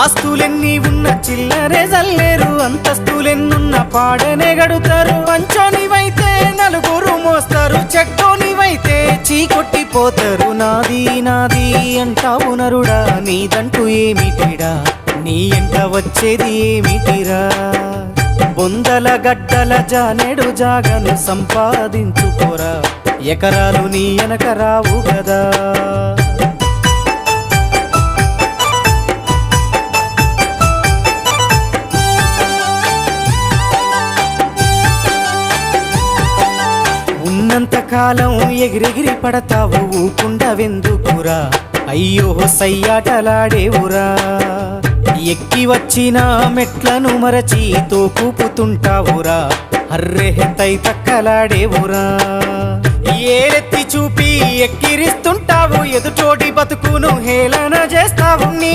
ఆస్తులెన్ని ఉన్న చిల్లరే జల్లేరు, అంతస్తులెన్నున్న పాడనే గడుతారు. పంచోనివైతే నలుగురు మోస్తారు, చెట్టోనివైతే చీకొట్టిపోతారు. నాది నాది అంటావు నరుడా, నీదంటూ ఏమిటిడా, నీ ఎంట వచ్చేది ఏమిటిరా. బొందల గడ్డల జానెడు జాగను సంపాదించుకోరా, ఎకరాలు నీ వెనక రావు గదా. ఉన్నంతకాలం ఎగిరెగిరి పడతావు, ఊకుండవెందుకురా, అయ్యో సయ్యాటలాడేవురా. ఎక్కి వచ్చిన మెట్లను మరచి తోకూపుతుంటావురా, అర్రె తై తక్కలాడేవురా. ఏరెత్తి చూపి ఎక్కిరిస్తుంటావు, ఎదుటోటి బతుకును హేళన చేస్తావు. నీ